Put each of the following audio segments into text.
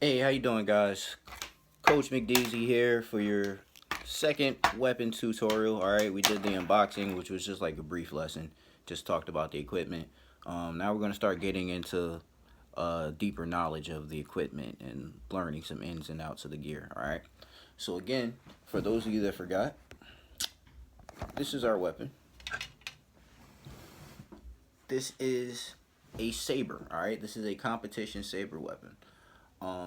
Hey, how you doing, guys? Coach McDeasy here for your second weapon tutorial. All right, we did the unboxing, which was just like a brief lesson. Just talked about the equipment. Now we're gonna start getting into deeper knowledge of the equipment and learning some ins and outs of the gear. All right. So again, for those of you that forgot, this is our weapon. This is a saber. All right. This is a competition saber weapon.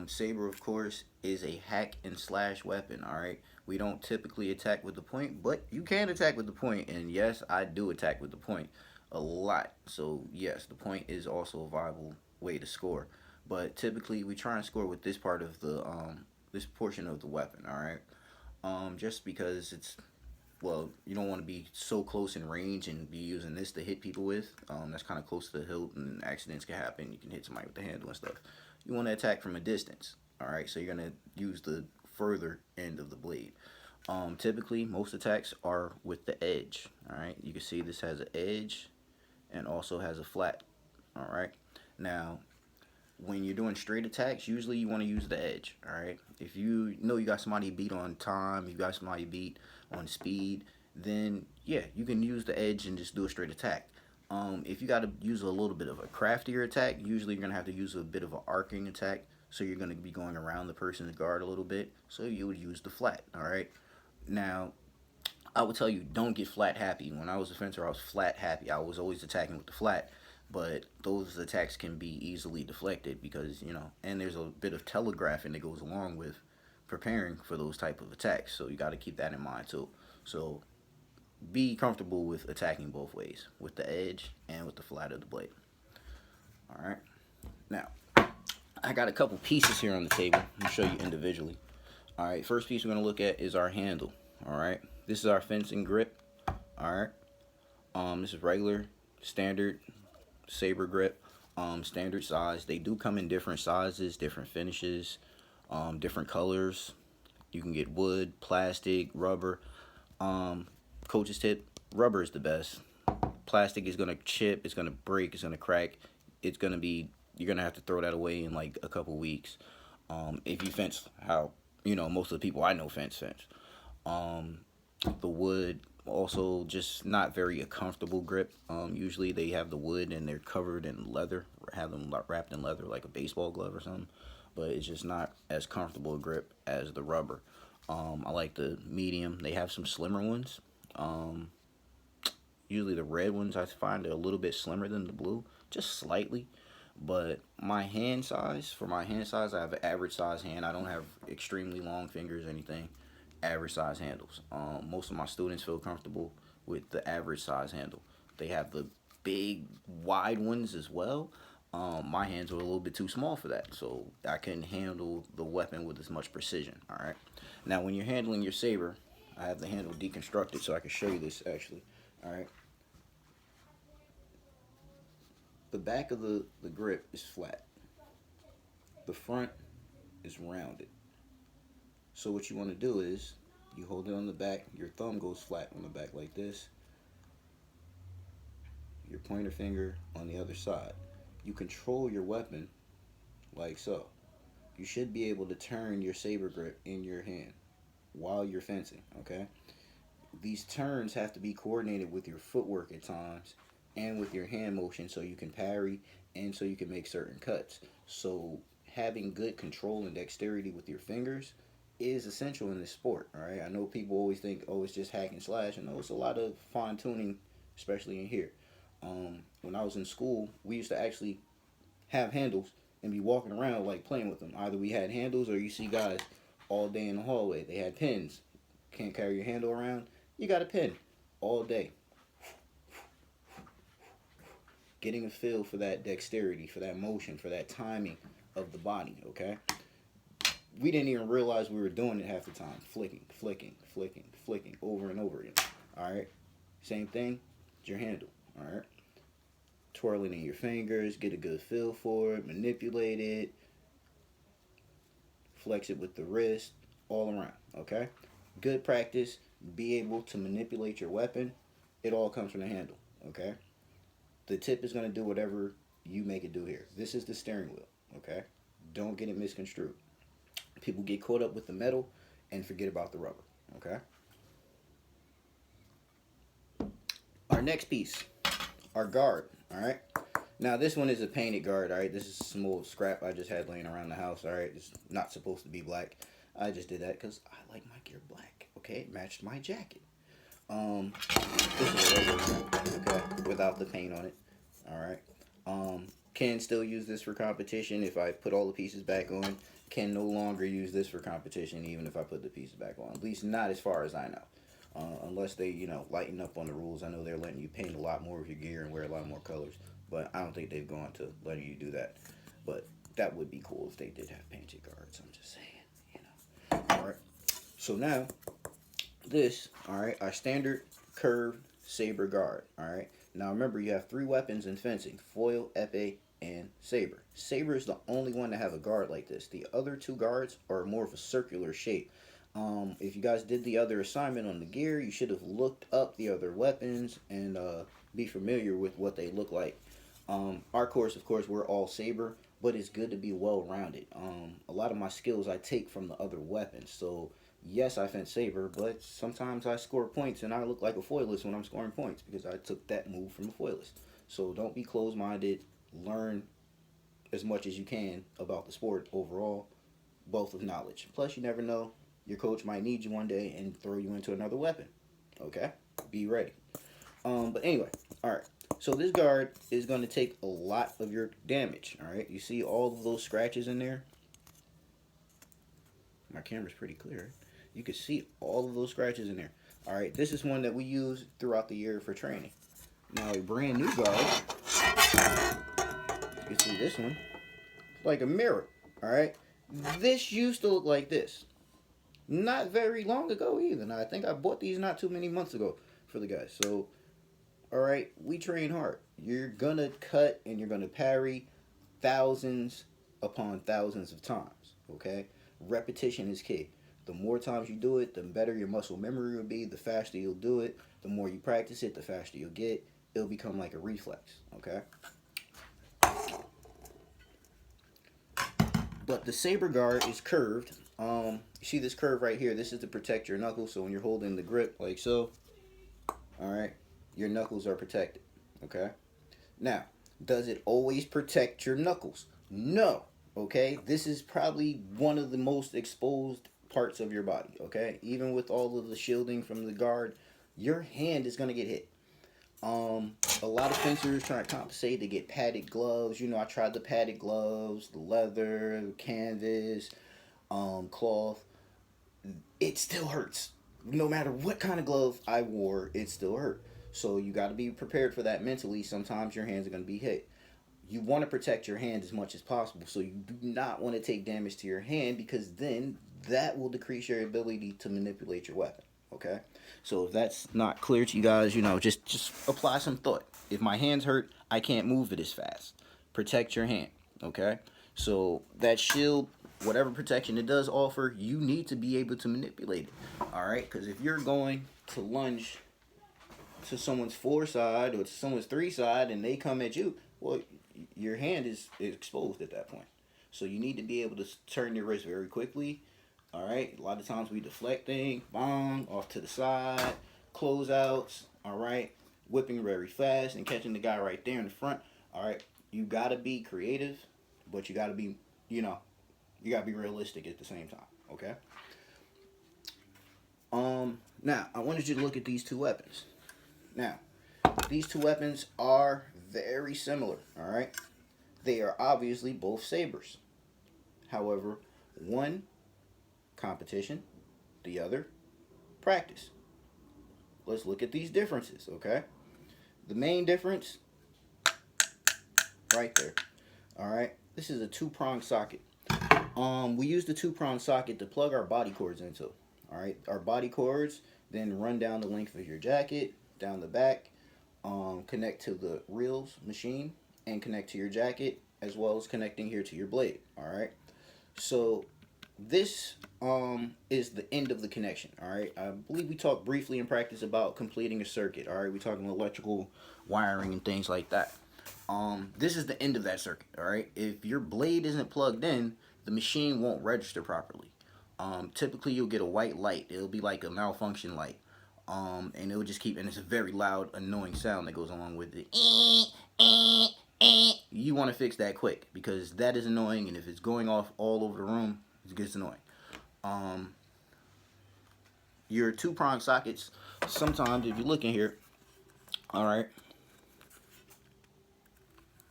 Saber, of course, is a hack and slash weapon. All right, we don't typically attack with the point, but you can attack with the point, and yes, I do attack with the point a lot. So yes, the point is also a viable way to score, but typically we try and score with this part of the this portion of the weapon. All right, just because it's you don't want to be so close in range and be using this to hit people with. That's kind of close to the hilt, and accidents can happen. You can hit somebody with the handle and stuff. You want to attack from a distance. All right, so you're gonna use the further end of the blade. Typically, most attacks are with the edge. All right, you can see this has an edge and also has a flat. All right, now when you're doing straight attacks, usually you want to use the edge. All right, if you know you got somebody beat on time, you got somebody beat on speed, then yeah, you can use the edge and just do a straight attack. If you got to use a little bit of a craftier attack, usually you're gonna have to use a bit of an arcing attack. So you're gonna be going around the person's guard a little bit. So you would use the flat. All right. Now I would tell you, don't get flat happy. When I was a fencer, I was flat happy. I was always attacking with the flat, but those attacks can be easily deflected because and there's a bit of telegraphing that goes along with preparing for those type of attacks. So you got to keep that in mind too. So be comfortable with attacking both ways, with the edge and with the flat of the blade. All right. Now I got a couple pieces here on the table. I'll show you individually. All right. First piece we're gonna look at is our handle. All right. This is our fencing grip. All right. This is regular, standard saber grip. Standard size. They do come in different sizes, different finishes, different colors. You can get wood, plastic, rubber. Coach's tip: rubber is the best. Plastic is gonna chip. It's gonna break. It's gonna crack. It's gonna be. You're gonna have to throw that away in like a couple weeks. If you fence how most of the people I know fence. Um, the wood also just not very a comfortable grip. Usually they have the wood and they're covered in leather, have them wrapped in leather like a baseball glove or something. But it's just not as comfortable a grip as the rubber. I like the medium. They have some slimmer ones. Um, Usually the red ones I find are a little bit slimmer than the blue, just slightly. But for my hand size, I have an average size hand. I don't have extremely long fingers or anything. Average size handles. Most of my students feel comfortable with the average size handle. They have the big, wide ones as well. My hands are a little bit too small for that, so I can handle the weapon with as much precision. All right. Now, when you're handling your saber, I have the handle deconstructed so I can show you this actually. All right. The back of the grip is flat. The front is rounded. So what you want to do is you hold it on the back. Your thumb goes flat on the back like this. Your pointer finger on the other side. You control your weapon like so. You should be able to turn your saber grip in your hand while you're fencing, okay? These turns have to be coordinated with your footwork at times and with your hand motion so you can parry and so you can make certain cuts. So having good control and dexterity with your fingers is essential in this sport. All right, I know people always think, oh, it's just hack and slash, and no, it's a lot of fine tuning, especially in here. When I was in school, we used to actually have handles and be walking around like playing with them. Either we had handles or you see guys all day in the hallway. They had pins. Can't carry your handle around. You got a pin all day. Getting a feel for that dexterity, for that motion, for that timing of the body, okay? We didn't even realize we were doing it half the time. Flicking, flicking, flicking, flicking over and over again. Alright? Same thing, it's your handle. Alright? Twirling in your fingers, get a good feel for it, manipulate it, flex it with the wrist, all around. Okay? Good practice, be able to manipulate your weapon. It all comes from the handle. Okay? The tip is going to do whatever you make it do here. This is the steering wheel. Okay? Don't get it misconstrued. People get caught up with the metal and forget about the rubber. Okay. Our next piece, our guard. All right. Now this one is a painted guard. All right. This is some old scrap I just had laying around the house. All right. It's not supposed to be black. I just did that because I like my gear black. Okay. It matched my jacket. Um, this is a regular one, okay, without the paint on it. All right. Can still use this for competition if I put all the pieces back on. Can no longer use this for competition even if I put the pieces back on. At least not as far as I know. Unless they, lighten up on the rules. I know they're letting you paint a lot more of your gear and wear a lot more colors. But I don't think they've gone to letting you do that. But that would be cool if they did have painted guards. I'm just saying, All right. So now, this, all right, our standard curved saber guard. All right. Now remember, you have 3 weapons in fencing: foil, epee, and saber. Saber is the only one to have a guard like this. The other 2 guards are more of a circular shape. If you guys did the other assignment on the gear, you should have looked up the other weapons and be familiar with what they look like. Our course, of course, we're all saber, but it's good to be well-rounded. A lot of my skills I take from the other weapons. So, yes, I fence saber, but sometimes I score points and I look like a foilist when I'm scoring points because I took that move from a foilist. So don't be closed-minded. Learn as much as you can about the sport overall, both of knowledge. Plus, you never know. Your coach might need you one day and throw you into another weapon. Okay? Be ready. But anyway, all right. So this guard is going to take a lot of your damage. All right? You see all of those scratches in there? My camera's pretty clear. You can see all of those scratches in there. All right? This is one that we use throughout the year for training. Now, a brand new guard, you can see this one, it's like a mirror. All right? This used to look like this. Not very long ago either. Now, I think I bought these not too many months ago for the guys. So, all right, we train hard. You're going to cut and you're going to parry thousands upon thousands of times, okay? Repetition is key. The more times you do it, the better your muscle memory will be, the faster you'll do it. The more you practice it, the faster you'll get. It'll become like a reflex, okay? But the saber guard is curved. You see this curve right here? This is to protect your knuckles. So when you're holding the grip like so, all right, your knuckles are protected. Okay. Now, does it always protect your knuckles? No. Okay. This is probably one of the most exposed parts of your body. Okay. Even with all of the shielding from the guard, your hand is gonna get hit. A lot of fencers try to compensate. They get padded gloves. I tried the padded gloves, the leather, the canvas, cloth. It still hurts. No matter what kind of glove I wore, it still hurt. So you got to be prepared for that mentally. Sometimes your hands are going to be hit. You want to protect your hand as much as possible. So you do not want to take damage to your hand because then that will decrease your ability to manipulate your weapon. Okay? So if that's not clear to you guys, just apply some thought. If my hands hurt, I can't move it as fast. Protect your hand. Okay? So that shield, whatever protection it does offer, you need to be able to manipulate it. All right? Because if you're going to lunge to someone's 4 side or to someone's 3 side and they come at you, well, your hand is exposed at that point. So you need to be able to turn your wrist very quickly. All right? A lot of times we deflect things, bong, off to the side, closeouts, all right? Whipping very fast and catching the guy right there in the front. All right? You got to be creative, but you got to be, you got to be realistic at the same time, okay? Now, I wanted you to look at these 2 weapons. Now, these 2 weapons are very similar, all right? They are obviously both sabers. However, one, competition, the other, practice. Let's look at these differences, okay? The main difference, right there, all right? This is a 2-prong socket. We use the 2-prong socket to plug our body cords into. All right, our body cords then run down the length of your jacket, down the back, connect to the reels machine, and connect to your jacket, as well as connecting here to your blade. All right, so this is the end of the connection. All right, I believe we talked briefly in practice about completing a circuit. All right, we're talking electrical wiring and things like that. This is the end of that circuit. All right, if your blade isn't plugged in, the machine won't register properly. Typically you'll get a white light. It'll be like a malfunction light. And it'll just keep, and it's a very loud, annoying sound that goes along with it. You want to fix that quick because that is annoying, and if it's going off all over the room, it gets annoying. Your 2-prong sockets, sometimes if you look in here, all right,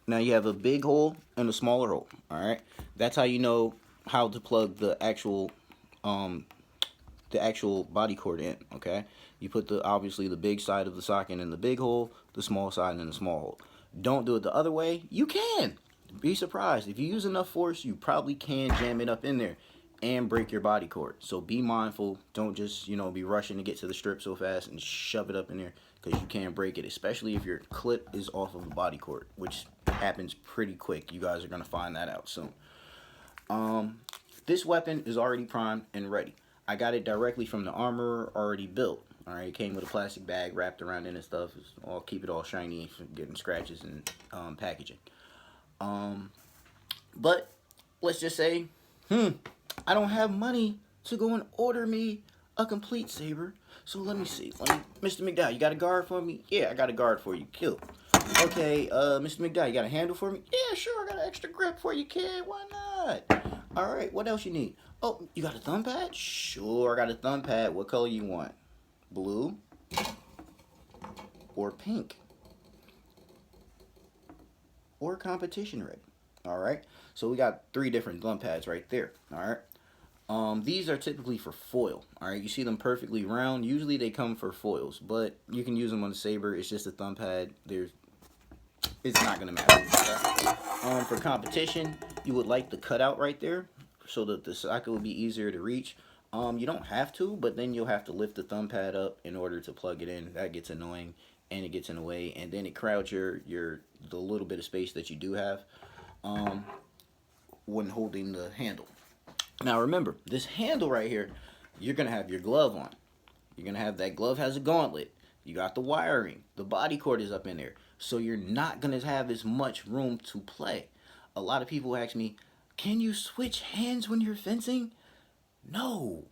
now you have a big hole and a smaller hole, all right. That's how you know how to plug the actual body cord in, okay. You put obviously the big side of the socket in the big hole, the small side in the small hole. Don't do it the other way. You can. Be surprised. If you use enough force, you probably can jam it up in there and break your body cord. So be mindful. Don't just, be rushing to get to the strip so fast and shove it up in there, because you can break it, especially if your clip is off of the body cord, which happens pretty quick. You guys are going to find that out soon. This weapon is already primed and ready. I got it directly from the armorer, already built. All right, it came with a plastic bag wrapped around it and stuff. Keep it all shiny from getting scratches and packaging. But let's just say, I don't have money to go and order me a complete saber. So let me see. Mr. McDowell, you got a guard for me? Yeah, I got a guard for you. Kill. Okay, Mr. McDowell, you got a handle for me? Yeah, sure, I got an extra grip for you, kid. Why not? All right, what else you need? Oh, you got a thumb pad? Sure, I got a thumb pad. What color you want? Blue or pink or competition red. All right, so we got 3 different thumb pads right there. All right, these are typically for foil. All right, you see them perfectly round. Usually they come for foils, but you can use them on the Saber. It's just a thumb pad. It's not gonna matter. Okay? For competition, you would like the cutout right there so that the socket will be easier to reach. You don't have to, but then you'll have to lift the thumb pad up in order to plug it in. That gets annoying, and it gets in the way, and then it crowds the little bit of space that you do have when holding the handle. Now remember, this handle right here, you're gonna have your glove on. You're gonna have that glove has a gauntlet. You got the wiring. The body cord is up in there, so you're not gonna have as much room to play. A lot of people ask me, "Can you switch hands when you're fencing?" No,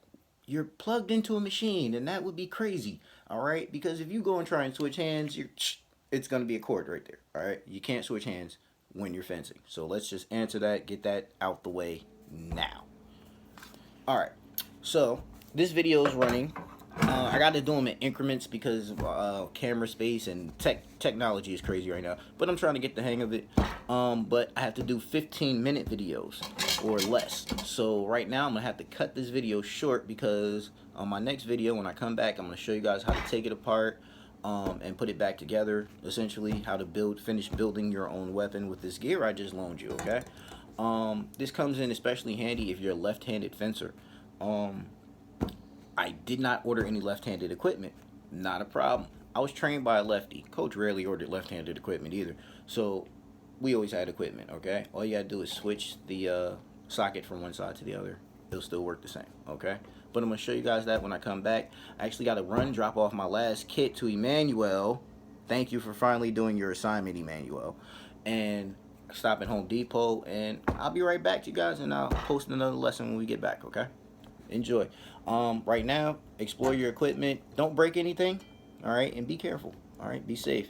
you're plugged into a machine, and that would be crazy, all right? Because if you go and try and switch hands, it's going to be a cord right there, all right? You can't switch hands when you're fencing. So let's just answer that, get that out the way now. All right, so this video is running. I got to do them in increments because camera space and technology is crazy right now. But I'm trying to get the hang of it. But I have to do 15-minute videos or less. So right now I'm going to have to cut this video short because on my next video when I come back, I'm going to show you guys how to take it apart and put it back together. Essentially how to finish building your own weapon with this gear I just loaned you, okay? This comes in especially handy if you're a left-handed fencer. I did not order any left-handed equipment. Not a problem. I was trained by a lefty. Coach rarely ordered left-handed equipment either. So we always had equipment, okay? All you gotta do is switch the socket from one side to the other. It'll still work the same, okay? But I'm gonna show you guys that when I come back. I actually gotta drop off my last kit to Emmanuel. Thank you for finally doing your assignment, Emmanuel. And stop at Home Depot, and I'll be right back to you guys, and I'll post another lesson when we get back, okay? Enjoy. Right now, explore your equipment. Don't break anything, all right? And be careful, all right? Be safe.